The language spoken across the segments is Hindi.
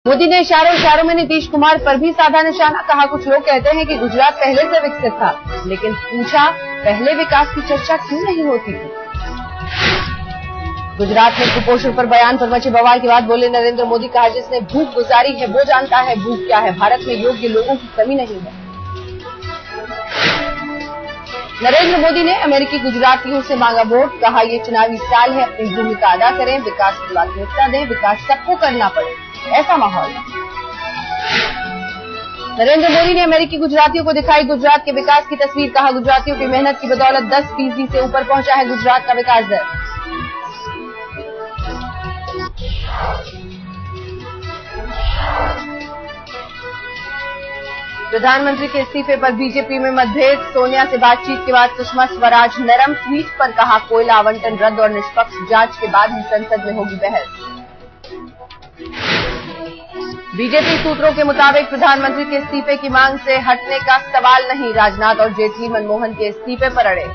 मोदी ने इशारों में नीतीश कुमार पर भी साधा निशाना। कहा, कुछ लोग कहते हैं कि गुजरात पहले से विकसित था, लेकिन पूछा पहले विकास की चर्चा क्यों नहीं होती थी। गुजरात में कुपोषण पर बयान पर मचे बवाल के बाद बोले नरेंद्र मोदी। कहा, जिसने भूख गुजारी है वो जानता है भूख क्या है। भारत में योग्य लोगों की कमी नहीं है। नरेंद्र मोदी ने अमेरिकी गुजरातियों से मांगा वोट। कहा, ये चुनावी साल है, अपनी भूमिका अदा करें, विकास को प्राथमिकता दें, विकास सबको करना पड़े, ऐसा माहौल है। नरेंद्र मोदी ने अमेरिकी गुजरातियों को दिखाई गुजरात के विकास की तस्वीर। कहा, गुजरातियों की मेहनत की बदौलत 10% से ऊपर पहुंचा है गुजरात का विकास दर। प्रधानमंत्री के इस्तीफे पर बीजेपी में मतभेद। सोनिया से बातचीत के बाद सुषमा स्वराज नरम। ट्वीट पर कहा, कोयला आवंटन रद्द और निष्पक्ष जांच के बाद ही संसद में होगी बहस। बीजेपी सूत्रों के मुताबिक प्रधानमंत्री के इस्तीफे की मांग से हटने का सवाल नहीं। राजनाथ और जेटली मनमोहन के इस्तीफे पर अड़े।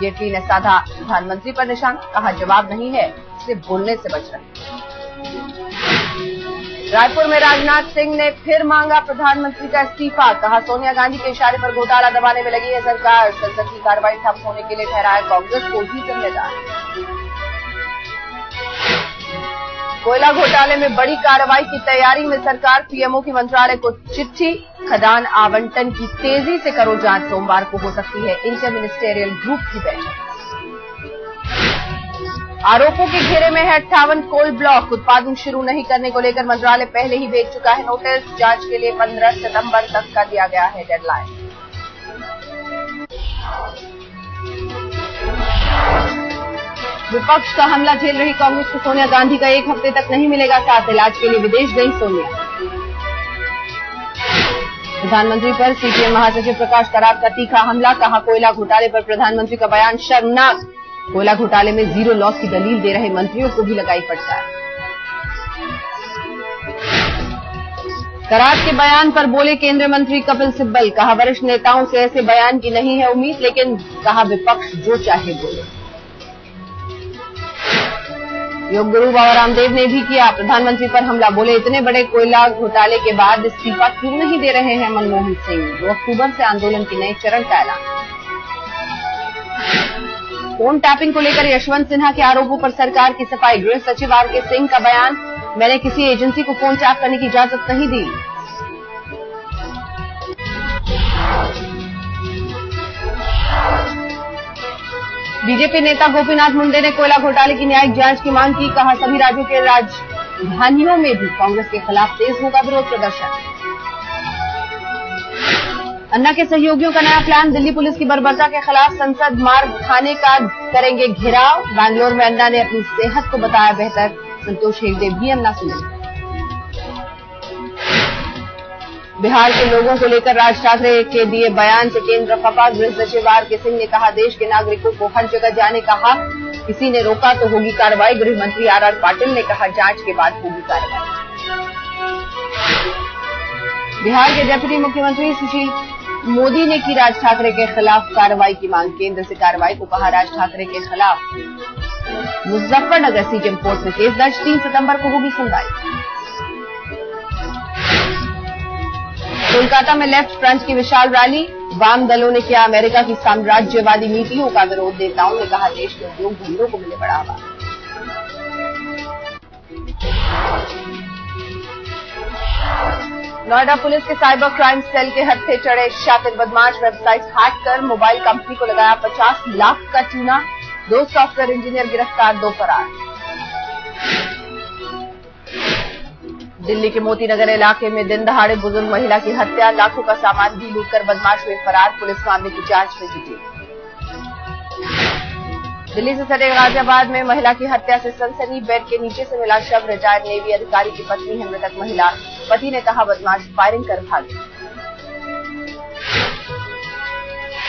जेटली ने साधा प्रधानमंत्री पर निशान। कहा, जवाब नहीं है, इसलिए बोलने से बच रहे। रायपुर में राजनाथ सिंह ने फिर मांगा प्रधानमंत्री का इस्तीफा। कहा, सोनिया गांधी के इशारे पर घोटाला दबाने में लगी है सरकार। संसद की कार्रवाई ठप होने के लिए ठहराया कांग्रेस को ही जिम्मेदार। कोयला घोटाले में बड़ी कार्रवाई की तैयारी में सरकार। पीएमओ की मंत्रालय को चिट्ठी। खदान आवंटन की तेजी से करो जांच। सोमवार को हो सकती है इंटर मिनिस्टेरियल ग्रुप की बैठक। आरोपों के घेरे में है 58 कोल ब्लॉक। उत्पादन शुरू नहीं करने को लेकर मंत्रालय पहले ही भेज चुका है नोटिस। जांच के लिए 15 सितंबर तक का दिया गया है डेडलाइन। विपक्ष का हमला झेल रही कांग्रेस को सोनिया गांधी का 1 हफ्ते तक नहीं मिलेगा साथ। इलाज के लिए विदेश गई सोनिया। प्रधानमंत्री पर सीपीएम महासचिव प्रकाश करात का तीखा हमला। कहा, कोयला घोटाले पर प्रधानमंत्री का बयान शर्मनाक। कोयला घोटाले में जीरो लॉस की दलील दे रहे मंत्रियों को भी लगाई फटकार। करात के बयान पर बोले केंद्रीय मंत्री कपिल सिब्बल। कहा, वरिष्ठ नेताओं से ऐसे बयान की नहीं है उम्मीद, लेकिन कहा विपक्ष जो चाहे बोले। योग गुरु बाबा रामदेव ने भी किया प्रधानमंत्री पर हमला। बोले, इतने बड़े कोयला घोटाले के बाद इस्तीफा क्यों नहीं दे रहे हैं मनमोहन सिंह। 2 अक्टूबर से आंदोलन के नए चरण का ऐलान। फोन टैपिंग को लेकर यशवंत सिन्हा के आरोपों पर सरकार की सफाई। गृह सचिव आरके सिंह का बयान, मैंने किसी एजेंसी को फोन टैप करने की इजाजत नहीं दी। बीजेपी नेता गोपीनाथ मुंडे ने कोयला घोटाले की न्यायिक जांच की मांग की। कहा, सभी राज्यों के राजधानियों में भी कांग्रेस के खिलाफ तेज होगा विरोध प्रदर्शन। अन्ना के सहयोगियों का नया प्लान। दिल्ली पुलिस की बर्बरता के खिलाफ संसद मार्ग थाने का करेंगे घेराव। बैंगलोर में अन्ना ने अपनी सेहत को बताया बेहतर। संतोष हेगड़े भी अन्ना से मिले। बिहार के लोगों को लेकर राज ठाकरे के दिए बयान से केंद्र खफा। गृह सचिव आरके सिंह ने कहा, देश के नागरिकों को हर जगह जाने का हक, किसी ने रोका तो होगी कार्रवाई। गृह मंत्री आर पाटिल ने कहा, जांच के बाद होगी कार्रवाई। बिहार के डिप्टी मुख्यमंत्री सुशील मोदी ने की राज ठाकरे के खिलाफ कार्रवाई की मांग। केंद्र से कार्रवाई को कहा, राज ठाकरे के खिलाफ मुजफ्फरनगर सीजेएम कोर्ट में केस दर्ज। 3 सितंबर को होगी सुनवाई। कोलकाता में लेफ्ट फ्रंट की विशाल रैली। वाम दलों ने किया अमेरिका की साम्राज्यवादी नीतियों का विरोध। नेताओं ने कहा, देश के उद्योग धंधों को मिले बढ़ावा। नोएडा पुलिस के साइबर क्राइम सेल के हत्थे चढ़े शातिर बदमाश। वेबसाइट हैक कर मोबाइल कंपनी को लगाया 50 लाख का चूना। 2 सॉफ्टवेयर इंजीनियर गिरफ्तार, 2 फरार। दिल्ली के मोती नगर इलाके में दिन दहाड़े बुजुर्ग महिला की हत्या। लाखों का सामान भी लूटकर बदमाश हुए फरार। पुलिस मामले की जांच में जुटी। दिल्ली से सटे गाजियाबाद में महिला की हत्या से सनसनी। बेड के नीचे से मिला शव। रिटायर्ड नेवी अधिकारी की पत्नी है मृतक महिला। पति ने कहा, बदमाश फायरिंग कर भागे।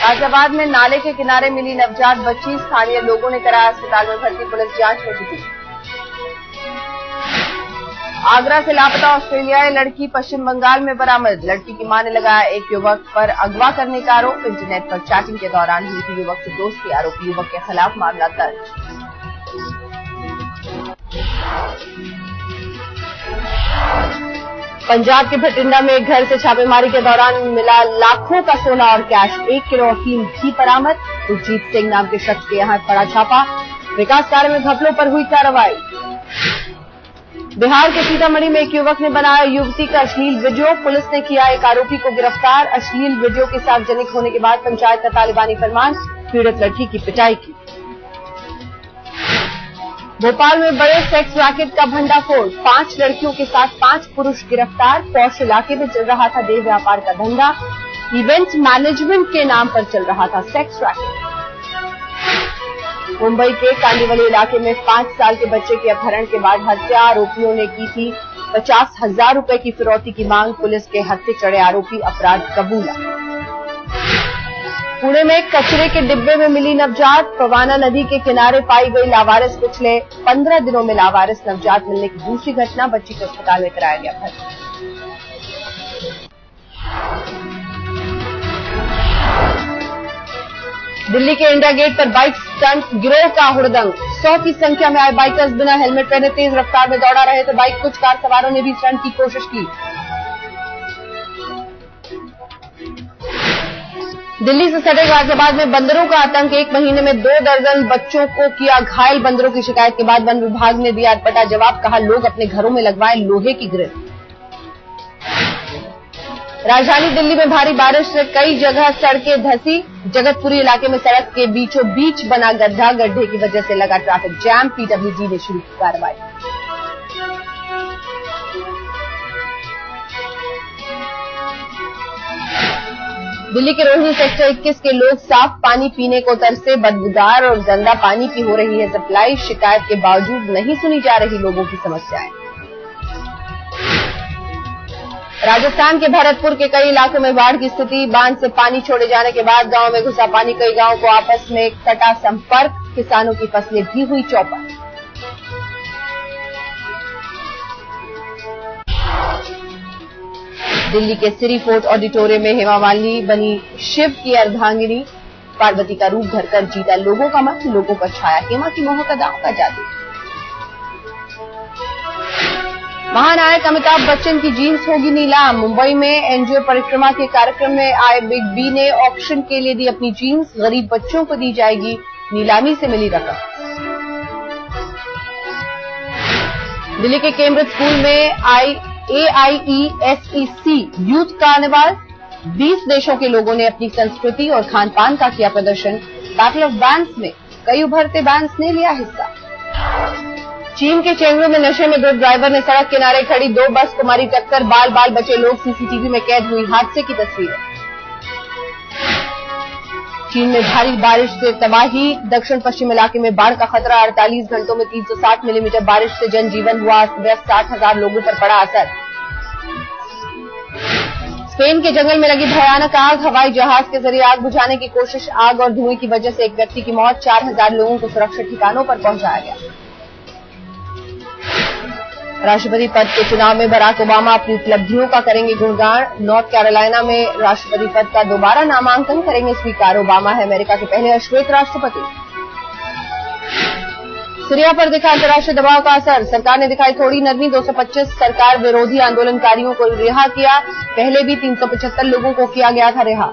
गाजियाबाद में नाले के किनारे मिली नवजात बच्ची। स्थानीय लोगों ने कराया अस्पताल में भर्ती। पुलिस जांच में जुटी। आगरा से लापता ऑस्ट्रेलियाई लड़की पश्चिम बंगाल में बरामद। लड़की की मां ने लगाया एक युवक पर अगवा करने का आरोप। इंटरनेट पर चैटिंग के दौरान हुई थी युवक से दोस्ती। आरोपी युवक के खिलाफ मामला दर्ज। पंजाब के भटिंडा में एक घर से छापेमारी के दौरान मिला लाखों का सोना और कैश, 1 किलो अफीम भी बरामद। सुरजीत सिंह नाम के शख्स के यहां पड़ा छापा। विकास कार्य में घपलों पर हुई कार्रवाई। बिहार के सीतामढ़ी में एक युवक ने बनाया युवती का अश्लील वीडियो, पुलिस ने किया एक आरोपी को गिरफ्तार। अश्लील वीडियो के सार्वजनिक होने के बाद पंचायत का तालिबानी फरमान, पीड़ित लड़की की पिटाई की। भोपाल में बड़े सेक्स रैकेट का भंडाफोड़, 5 लड़कियों के साथ 5 पुरुष गिरफ्तार। पौष इलाके में चल रहा था देह व्यापार का धंधा, इवेंट मैनेजमेंट के नाम पर चल रहा था सेक्स रैकेट। मुंबई के कांदिवली इलाके में 5 साल के बच्चे के अपहरण के बाद हत्या, आरोपियों ने की थी 50,000 रुपए की फिरौती की मांग। पुलिस के हत्थे चढ़े आरोपी अपराध कबूला। पुणे में कचरे के डिब्बे में मिली नवजात, पवाना नदी के किनारे पाई गई लावारिस। पिछले 15 दिनों में लावारिस नवजात मिलने की दूसरी घटना, बच्ची को अस्पताल में कराया गया भर्ती। दिल्ली के इंडिया गेट पर बाइक स्टंट गिरोह का हुड़दंग, 100 की संख्या में आए बाइकर्स बिना हेलमेट पहने तेज रफ्तार में दौड़ा रहे थे बाइक। कुछ कार सवारों ने भी स्टंट की कोशिश की। दिल्ली से सटे गाजियाबाद में बंदरों का आतंक, 1 महीने में 2 दर्जन बच्चों को किया घायल। बंदरों की शिकायत के बाद वन विभाग ने दिया अटपटा जवाब, कहा लोग अपने घरों में लगवाएं लोहे की ग्रिल। राजधानी दिल्ली में भारी बारिश से कई जगह सड़कें धंसी। जगतपुरी इलाके में सड़क के बीचों बीच बना गड्ढा, गड्ढे की वजह से लगा ट्रैफिक जैम। पीडब्ल्यूडी ने शुरू की कार्रवाई। दिल्ली के रोहिणी सेक्टर 21 के लोग साफ पानी पीने को तरसे, बदबूदार और गंदा पानी की हो रही है सप्लाई। शिकायत के बावजूद नहीं सुनी जा रही लोगों की समस्याएं। राजस्थान के भरतपुर के कई इलाकों में बाढ़ की स्थिति, बांध से पानी छोड़े जाने के बाद गांव में घुसा पानी, कई गांवों को आपस में कटा संपर्क, किसानों की फसलें भी हुई चौपट। दिल्ली के सिरी फोर्ट ऑडिटोरियम में हेमा मालिनी बनी शिव की अर्धांगिनी, पार्वती का रूप धरकर जीता लोगों का मन, लोगों पर छाया हेमा की मोहकदाओं का जादू। महानायक अमिताभ बच्चन की जीन्स होगी नीलाम, मुंबई में एनजीओ परिक्रमा के कार्यक्रम में आए बिग बी ने ऑक्शन के लिए दी अपनी जीन्स, गरीब बच्चों को दी जाएगी नीलामी से मिली रकम। दिल्ली के कैम्ब्रिज स्कूल में AIESEC यूथ कार्निवाल, 20 देशों के लोगों ने अपनी संस्कृति और खान पान का किया प्रदर्शन। बैटल ऑफ बैंड्स में कई उभरते बैंड्स ने लिया हिस्सा। चीन के चेंगडू में नशे में गिरफ्तार ड्राइवर ने सड़क किनारे खड़ी 2 बस को मारी टक्कर, बाल बाल बचे लोग, सीसीटीवी में कैद हुई हादसे की तस्वीरें। चीन में भारी बारिश से तबाही, दक्षिण पश्चिम इलाके में बाढ़ का खतरा, 48 घंटों में 360 मिलीमीटर बारिश से जनजीवन हुआ अस्त-व्यस्त, 60,000 लोगों पर पड़ा असर। स्पेन के जंगल में लगी भयानक आग, हवाई जहाज के जरिए आग बुझाने की कोशिश, आग और धुएं की वजह से एक व्यक्ति की मौत, 4000 लोगों को सुरक्षित ठिकानों पर पहुंचाया गया। राष्ट्रपति पद के चुनाव में बराक ओबामा अपनी उपलब्धियों का करेंगे गुणगान, नॉर्थ कैरोलिना में राष्ट्रपति पद का दोबारा नामांकन करेंगे स्वीकार, ओबामा है अमेरिका के पहले अश्वेत राष्ट्रपति। सीरिया पर दिखा अंतर्राष्ट्रीय दबाव का असर, सरकार ने दिखाई थोड़ी नरमी, 225 सरकार विरोधी आंदोलनकारियों को रिहा किया, पहले भी 375 लोगों को किया गया था रिहा।